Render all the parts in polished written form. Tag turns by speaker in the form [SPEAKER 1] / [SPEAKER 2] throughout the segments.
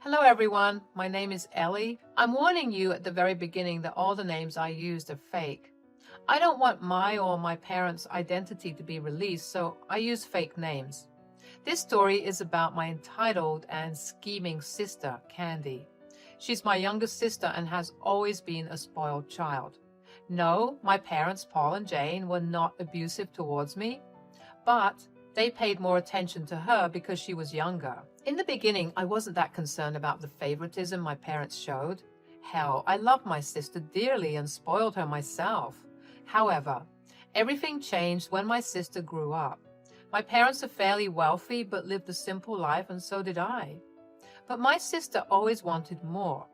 [SPEAKER 1] Hello everyone, my name is Ellie. I'm warning you at the very beginning that all the names I used are fake. I don't want my or my parents' identity to be released, so I use fake names. This story is about my entitled and scheming sister, Candy. She's my youngest sister and has always been a spoiled child. No, my parents, Paul and Jane, were not abusive towards me, but they paid more attention to her because she was younger. In the beginning, I wasn't that concerned about the favoritism my parents showed. Hell, I loved my sister dearly and spoiled her myself. However, everything changed when my sister grew up. My parents are fairly wealthy but lived a simple life, and so did I. But my sister always wanted more.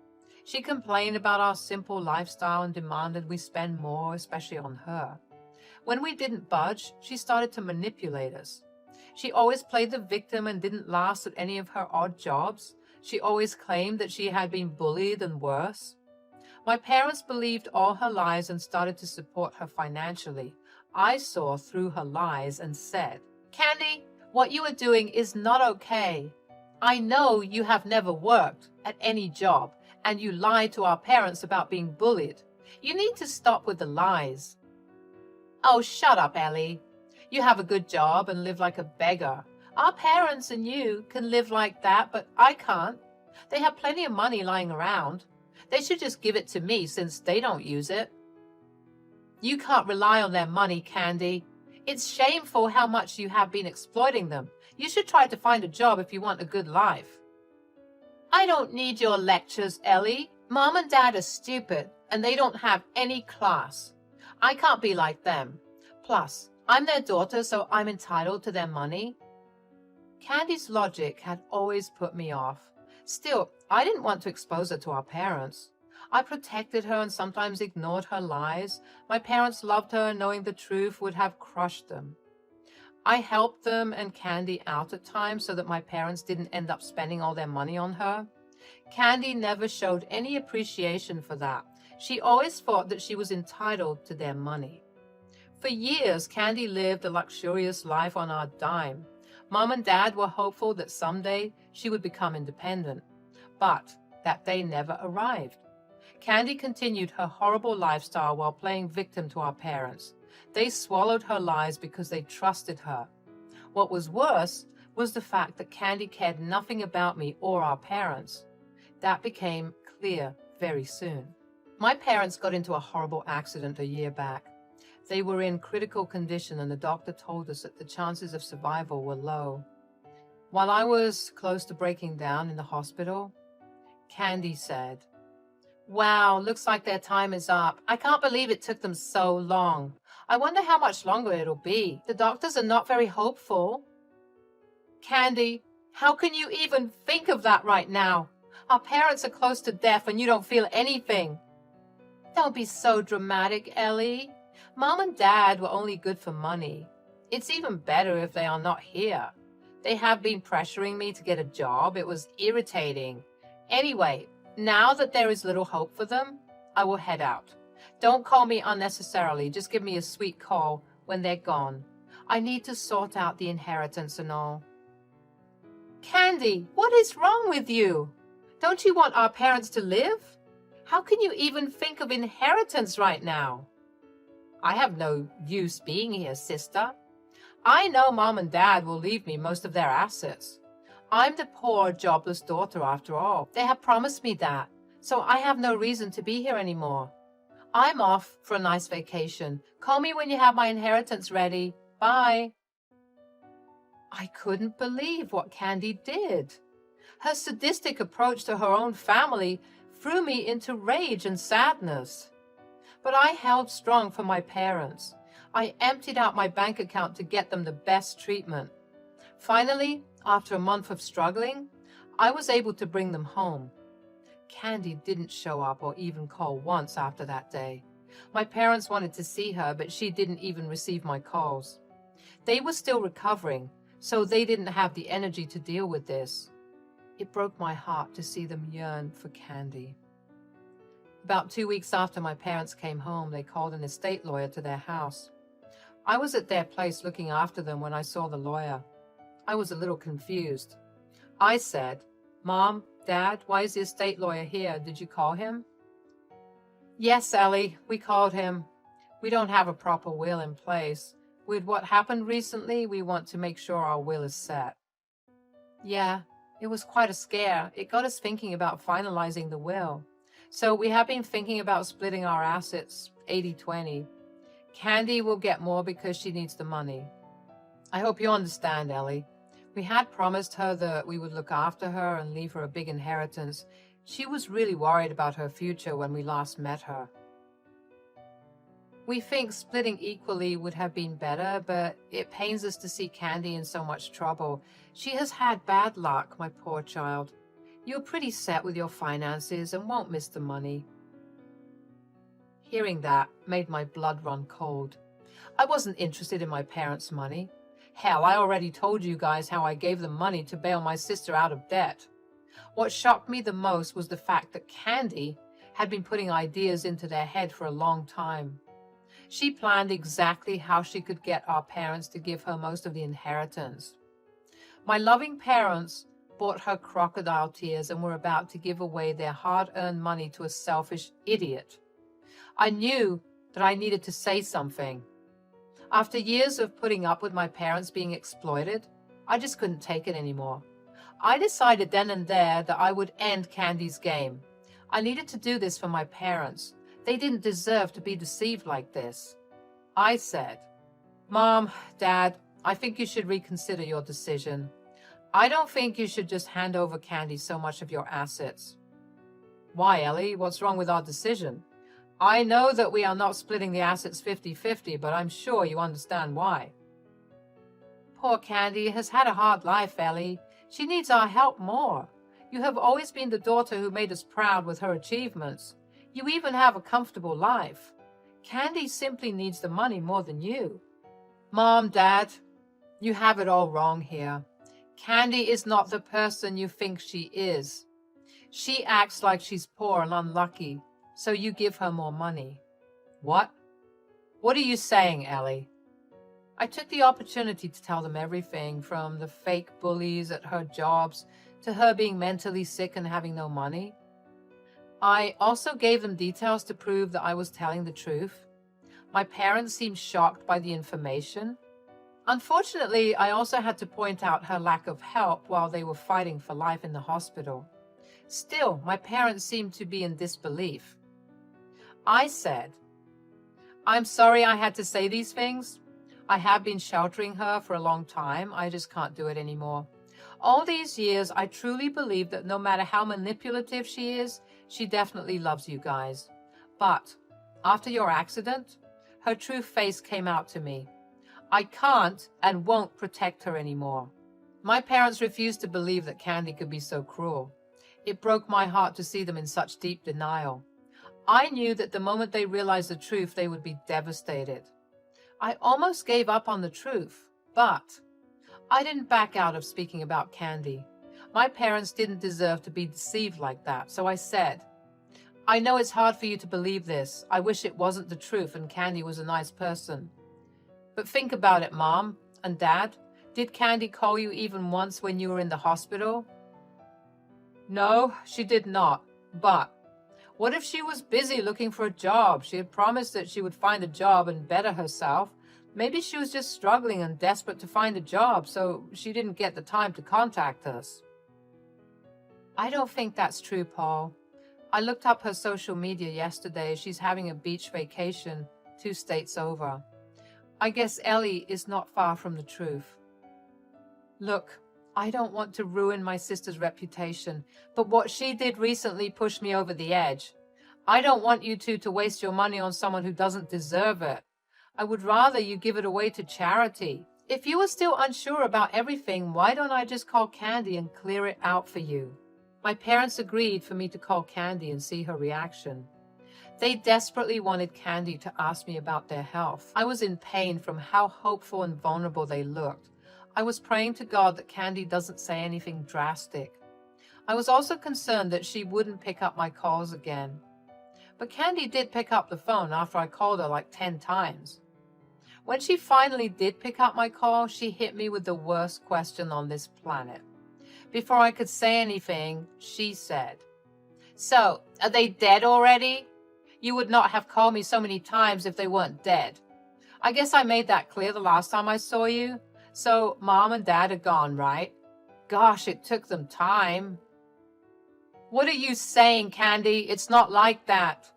[SPEAKER 1] She complained about our simple lifestyle and demanded we spend more, especially on her. When we didn't budge, she started to manipulate us. She always played the victim and didn't last at any of her odd jobs. She always claimed that she had been bullied and worse. My parents believed all her lies and started to support her financially. I saw through her lies and said, "Candy, what you are doing is not okay. I know you have never worked at any job and you lied to our parents about being bullied. You need to stop with the lies." "Oh, shut up, Ellie. You have a good job and live like a beggar. Our parents and you can live like that, but I can't. They have plenty of money lying around. They should just give it to me since they don't use it." "You can't rely on their money, Candy. It's shameful how much you have been exploiting them. You should try to find a job if you want a good life." "I don't need your lectures, Ellie. Mom and Dad are stupid, and they don't have any class. I can't be like them. Plus, I'm their daughter, so I'm entitled to their money." Candy's logic had always put me off. Still, I didn't want to expose her to our parents. I protected her and sometimes ignored her lies. My parents loved her, knowing the truth would have crushed them. I helped them and Candy out at times so that my parents didn't end up spending all their money on her. Candy never showed any appreciation for that. She always thought that she was entitled to their money. For years, Candy lived a luxurious life on our dime. Mom and Dad were hopeful that someday she would become independent, but that day never arrived. Candy continued her horrible lifestyle while playing victim to our parents. They swallowed her lies because they trusted her. What was worse was the fact that Candy cared nothing about me or our parents. That became clear very soon. My parents got into a horrible accident a year back. They were in critical condition and the doctor told us that the chances of survival were low. While I was close to breaking down in the hospital, Candy said, "Wow, looks like their time is up. I can't believe it took them so long. I wonder how much longer it'll be. The doctors are not very hopeful." "Candy, how can you even think of that right now? Our parents are close to death and you don't feel anything." "Don't be so dramatic, Ellie. Mom and Dad were only good for money. It's even better if they are not here. They have been pressuring me to get a job. It was irritating. Anyway, now that there is little hope for them, I will head out. Don't call me unnecessarily. Just give me a sweet call when they're gone. I need to sort out the inheritance and all." "Candy, what is wrong with you? Don't you want our parents to live? How can you even think of inheritance right now?" "I have no use being here, sister. I know Mom and Dad will leave me most of their assets. I'm the poor, jobless daughter after all. They have promised me that, so I have no reason to be here anymore. I'm off for a nice vacation. Call me when you have my inheritance ready. Bye." I couldn't believe what Candy did. Her sadistic approach to her own family threw me into rage and sadness. But I held strong for my parents. I emptied out my bank account to get them the best treatment. Finally, after a month of struggling, I was able to bring them home. Candy didn't show up or even call once after that day. My parents wanted to see her, but she didn't even receive my calls. They were still recovering, so they didn't have the energy to deal with this. It broke my heart to see them yearn for Candy. About 2 weeks after my parents came home, they called an estate lawyer to their house. I was at their place looking after them when I saw the lawyer. I was a little confused. I said, Mom, Dad, why is the estate lawyer here? Did you call him? Yes, Ellie, we called him. We don't have a proper will in place. With what happened recently, we want to make sure our will is set. Yeah, it was quite a scare. It got us thinking about finalizing the will. So we have been thinking about splitting our assets 80-20. Candy will get more because she needs the money. I hope you understand, Ellie. We had promised her that we would look after her and leave her a big inheritance. She was really worried about her future when we last met her. We think splitting equally would have been better, but it pains us to see Candy in so much trouble. She has had bad luck, my poor child. You're pretty set with your finances and won't miss the money. Hearing that made my blood run cold. I wasn't interested in my parents' money. Hell, I already told you guys how I gave them money to bail my sister out of debt. What shocked me the most was the fact that Candy had been putting ideas into their head for a long time. She planned exactly how she could get our parents to give her most of the inheritance. My loving parents bought her crocodile tears and were about to give away their hard-earned money to a selfish idiot. I knew that I needed to say something. After years of putting up with my parents being exploited, I just couldn't take it anymore. I decided then and there that I would end Candy's game. I needed to do this for my parents. They didn't deserve to be deceived like this. I said, Mom, Dad, I think you should reconsider your decision. I don't think you should just hand over Candy so much of your assets. Why, Ellie? What's wrong with our decision? I know that we are not splitting the assets 50-50, but I'm sure you understand why. Poor Candy has had a hard life, Ellie. She needs our help more. You have always been the daughter who made us proud with her achievements. You even have a comfortable life. Candy simply needs the money more than you. Mom, Dad, you have it all wrong here. Candy is not the person you think she is. She acts like she's poor and unlucky, so you give her more money. What? What are you saying, Ellie? I took the opportunity to tell them everything, from the fake bullies at her jobs to her being mentally sick and having no money. I also gave them details to prove that I was telling the truth. My parents seemed shocked by the information. Unfortunately, I also had to point out her lack of help while they were fighting for life in the hospital. Still, my parents seemed to be in disbelief. I said, I'm sorry I had to say these things. I have been sheltering her for a long time. I just can't do it anymore. All these years, I truly believe that no matter how manipulative she is, she definitely loves you guys. But after your accident, her true face came out to me. I can't and won't protect her anymore. My parents refused to believe that Candy could be so cruel. It broke my heart to see them in such deep denial. I knew that the moment they realized the truth, they would be devastated. I almost gave up on the truth, but I didn't back out of speaking about Candy. My parents didn't deserve to be deceived like that, so I said, I know it's hard for you to believe this. I wish it wasn't the truth and Candy was a nice person. But think about it, Mom and Dad. Did Candy call you even once when you were in the hospital? No, she did not. But what if she was busy looking for a job? She had promised that she would find a job and better herself. Maybe she was just struggling and desperate to find a job, so she didn't get the time to contact us. I don't think that's true, Paul. I looked up her social media yesterday. She's having a beach vacation 2 states over. I guess Ellie is not far from the truth. Look, I don't want to ruin my sister's reputation, but what she did recently pushed me over the edge. I don't want you two to waste your money on someone who doesn't deserve it. I would rather you give it away to charity. If you are still unsure about everything, why don't I just call Candy and clear it out for you? My parents agreed for me to call Candy and see her reaction. They desperately wanted Candy to ask me about their health. I was in pain from how hopeful and vulnerable they looked. I was praying to God that Candy doesn't say anything drastic. I was also concerned that she wouldn't pick up my calls again. But Candy did pick up the phone after I called her like 10 times. When she finally did pick up my call, she hit me with the worst question on this planet. Before I could say anything, she said, "So, are they dead already? You would not have called me so many times if they weren't dead. I guess I made that clear the last time I saw you. So, Mom and Dad are gone, right? Gosh, it took them time." "What are you saying, Candy? It's not like that."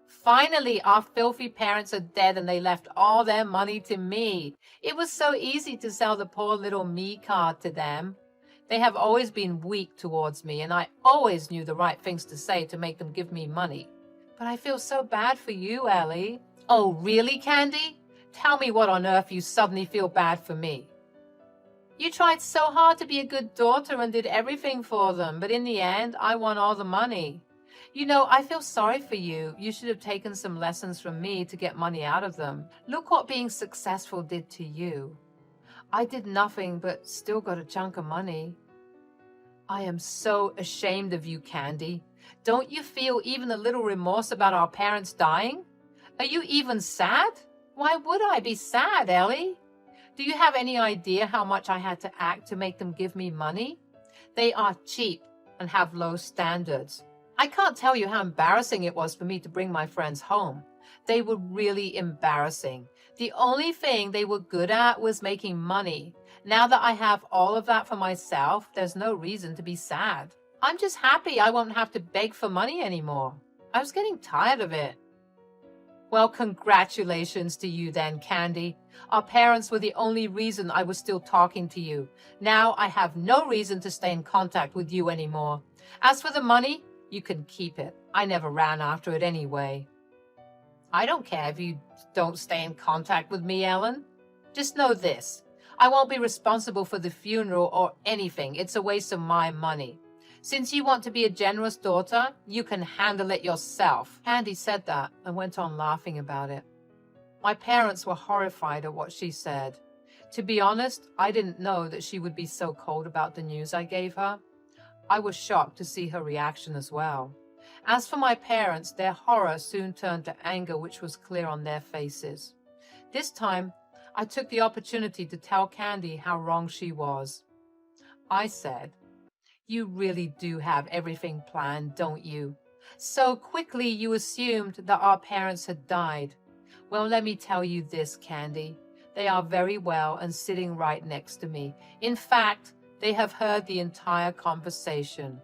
[SPEAKER 1] "Finally, our filthy parents are dead and they left all their money to me. It was so easy to sell the poor little me card to them. They have always been weak towards me, and I always knew the right things to say to make them give me money. But I feel so bad for you, Ellie." "Oh, really, Candy? Tell me what on earth you suddenly feel bad for me." "You tried so hard to be a good daughter and did everything for them, but in the end, I won all the money. You know, I feel sorry for you. You should have taken some lessons from me to get money out of them. Look what being successful did to you. I did nothing but still got a chunk of money." "I am so ashamed of you, Candy. Don't you feel even a little remorse about our parents dying? Are you even sad?" "Why would I be sad, Ellie? Do you have any idea how much I had to act to make them give me money? They are cheap and have low standards. I can't tell you how embarrassing it was for me to bring my friends home. They were really embarrassing. The only thing they were good at was making money. Now that I have all of that for myself, there's no reason to be sad. I'm just happy I won't have to beg for money anymore. I was getting tired of it." "Well, congratulations to you then, Candy. Our parents were the only reason I was still talking to you. Now I have no reason to stay in contact with you anymore. As for the money, you can keep it. I never ran after it anyway." "I don't care if you don't stay in contact with me, Ellen. Just know this. I won't be responsible for the funeral or anything. It's a waste of my money. Since you want to be a generous daughter, you can handle it yourself." Candy said that and went on laughing about it. My parents were horrified at what she said. To be honest, I didn't know that she would be so cold about the news I gave her. I was shocked to see her reaction as well. As for my parents, their horror soon turned to anger, which was clear on their faces. This time, I took the opportunity to tell Candy how wrong she was. I said, "You really do have everything planned, don't you? So quickly you assumed that our parents had died. Well, let me tell you this, Candy. They are very well and sitting right next to me. In fact, they have heard the entire conversation."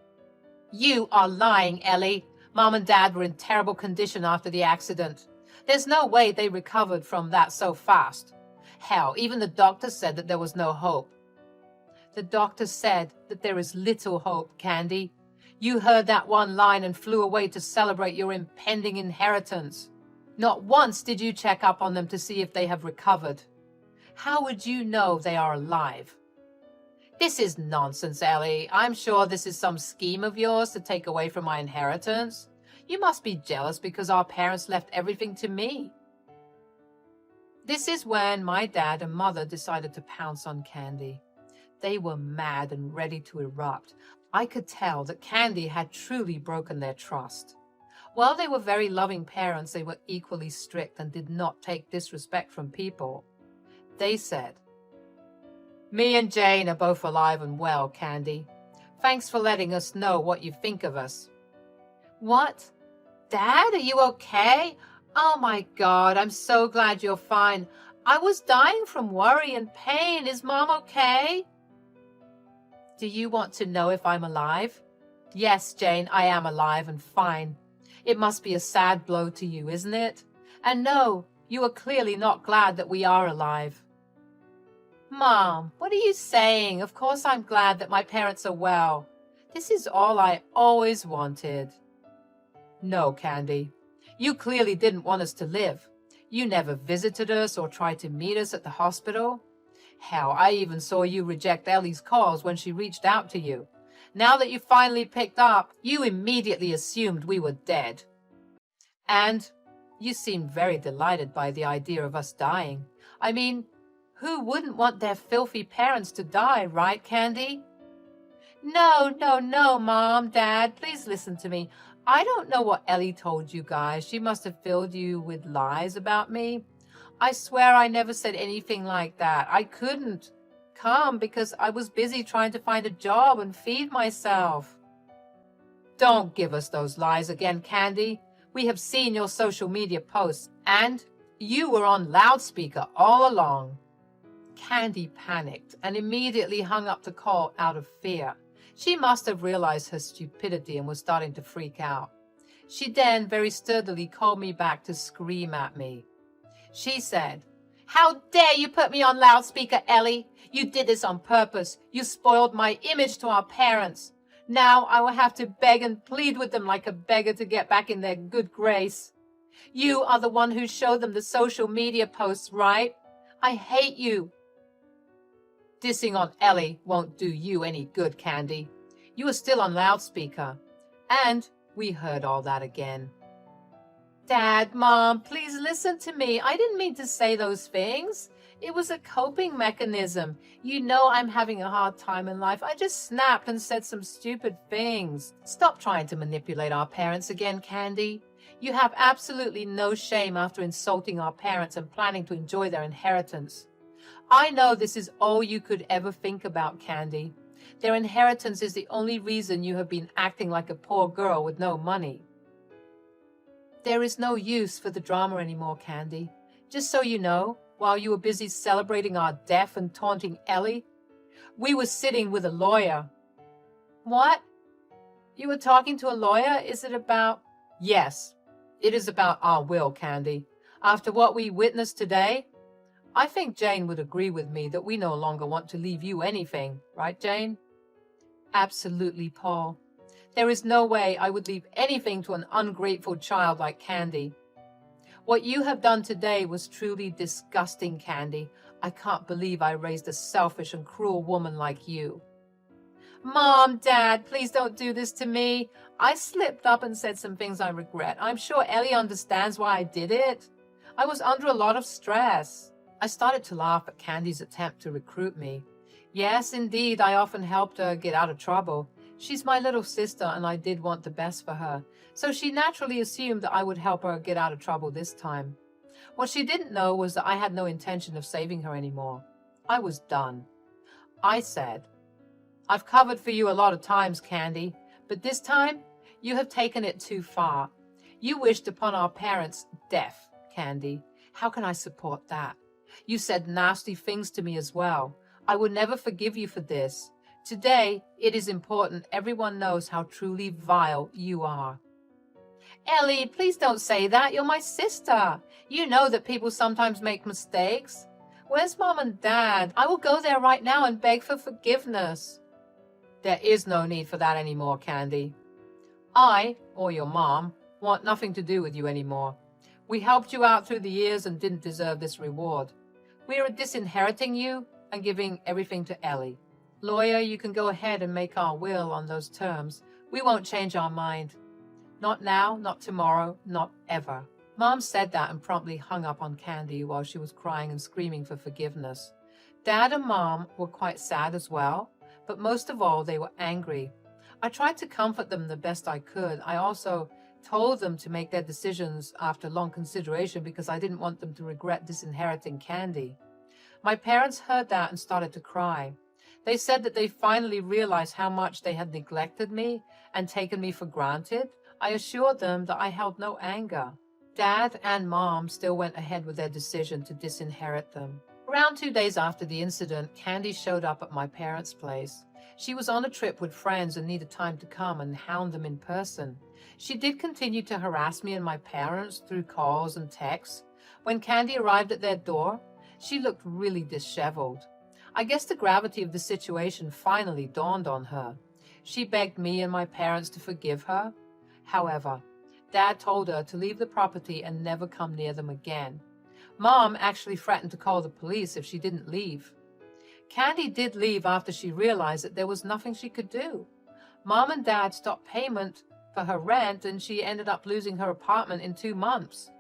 [SPEAKER 1] "You are lying, Ellie. Mom and Dad were in terrible condition after the accident. There's no way they recovered from that so fast. Hell, even the doctor said that there was no hope." "The doctor said that there is little hope, Candy. You heard that one line and flew away to celebrate your impending inheritance. Not once did you check up on them to see if they have recovered. How would you know they are alive?" "This is nonsense, Ellie. I'm sure this is some scheme of yours to take away from my inheritance. You must be jealous because our parents left everything to me." This is when my dad and mother decided to pounce on Candy. They were mad and ready to erupt. I could tell that Candy had truly broken their trust. While they were very loving parents, they were equally strict and did not take disrespect from people. They said, "Me and Jane are both alive and well, Candy. Thanks for letting us know what you think of us." "What? Dad, are you okay? Oh my God, I'm so glad you're fine. I was dying from worry and pain. Is Mom okay?" "Do you want to know if I'm alive?" "Yes, Jane, I am alive and fine. It must be a sad blow to you, isn't it? And no, you are clearly not glad that we are alive." "Mom, what are you saying? Of course I'm glad that my parents are well. This is all I always wanted." "No, Candy. You clearly didn't want us to live. You never visited us or tried to meet us at the hospital. Hell, I even saw you reject Ellie's calls when she reached out to you. Now that you finally picked up, you immediately assumed we were dead. And you seemed very delighted by the idea of us dying. I mean, who wouldn't want their filthy parents to die, right, Candy?" No, Mom, Dad, please listen to me. I don't know what Ellie told you guys. She must have filled you with lies about me. I swear I never said anything like that. I couldn't. come because I was busy trying to find a job and feed myself." "Don't give us those lies again, Candy. We have seen your social media posts, and you were on loudspeaker all along." Candy panicked and immediately hung up the call out of fear. She must have realized her stupidity and was starting to freak out. She then very sturdily called me back to scream at me. She said, "How dare you put me on loudspeaker, Ellie? You did this on purpose. You spoiled my image to our parents. Now I will have to beg and plead with them like a beggar to get back in their good grace. You are the one who showed them the social media posts, right? I hate you." Dissing on Ellie won't do you any good, Candy. You are still on loudspeaker. And we heard all that again. "Dad, Mom, please listen to me. I didn't mean to say those things. It was a coping mechanism. You know I'm having a hard time in life. I just snapped and said some stupid things." Stop trying to manipulate our parents again, Candy. You have absolutely no shame after insulting our parents and planning to enjoy their inheritance. I know this is all you could ever think about, Candy. Their inheritance is the only reason you have been acting like a poor girl with no money. There is no use for the drama anymore, Candy. Just so you know, while you were busy celebrating our death and taunting Ellie, we were sitting with a lawyer." "What? You were talking to a lawyer? Is it about—" "Yes, it is about our will, Candy. After what we witnessed today, I think Jane would agree with me that we no longer want to leave you anything. Right, Jane?" "Absolutely, Paul. There is no way I would leave anything to an ungrateful child like Candy. What you have done today was truly disgusting, Candy. I can't believe I raised a selfish and cruel woman like you." "Mom, Dad, please don't do this to me. I slipped up and said some things I regret. I'm sure Ellie understands why I did it. I was under a lot of stress." I started to laugh at Candy's attempt to recruit me. Yes, indeed, I often helped her get out of trouble. She's my little sister, and I did want the best for her, so she naturally assumed that I would help her get out of trouble this time. What she didn't know was that I had no intention of saving her anymore. I was done. I said, "I've covered for you a lot of times, Candy, but this time you have taken it too far. You wished upon our parents' death, Candy. How can I support that? You said nasty things to me as well. I will never forgive you for this. Today, it is important everyone knows how truly vile you are." "Ellie, please don't say that. You're my sister. You know that people sometimes make mistakes. Where's Mom and Dad? I will go there right now and beg for forgiveness." "There is no need for that anymore, Candy. I, or your mom, want nothing to do with you anymore. We helped you out through the years and didn't deserve this reward. We are disinheriting you and giving everything to Ellie. Lawyer, you can go ahead and make our will on those terms. We won't change our mind. Not now, not tomorrow, not ever." Mom said that and promptly hung up on Candy while she was crying and screaming for forgiveness. Dad and Mom were quite sad as well, but most of all, they were angry. I tried to comfort them the best I could. I also told them to make their decisions after long consideration because I didn't want them to regret disinheriting Candy. My parents heard that and started to cry. They said that they finally realized how much they had neglected me and taken me for granted. I assured them that I held no anger. Dad and Mom still went ahead with their decision to disinherit them. Around 2 days after the incident, Candy showed up at my parents' place. She was on a trip with friends and needed time to come and hound them in person. She did continue to harass me and my parents through calls and texts. When Candy arrived at their door, she looked really disheveled. I guess the gravity of the situation finally dawned on her. She begged me and my parents to forgive her. However, Dad told her to leave the property and never come near them again. Mom actually threatened to call the police if she didn't leave. Candy did leave after she realized that there was nothing she could do. Mom and Dad stopped payment for her rent and she ended up losing her apartment in 2 months.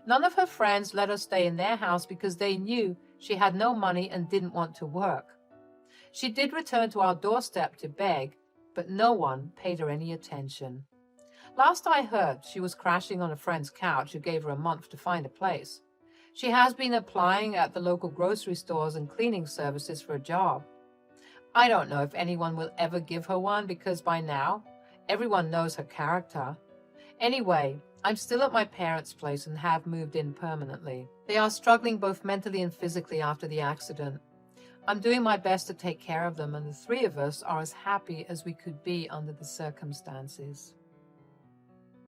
[SPEAKER 1] None of her friends let her stay in their house because they knew she had no money and didn't want to work. She did return to our doorstep to beg, but no one paid her any attention. Last I heard, she was crashing on a friend's couch who gave her a month to find a place. She has been applying at the local grocery stores and cleaning services for a job. I don't know if anyone will ever give her one because by now, everyone knows her character. Anyway, I'm still at my parents' place and have moved in permanently. They are struggling both mentally and physically after the accident. I'm doing my best to take care of them, and the three of us are as happy as we could be under the circumstances.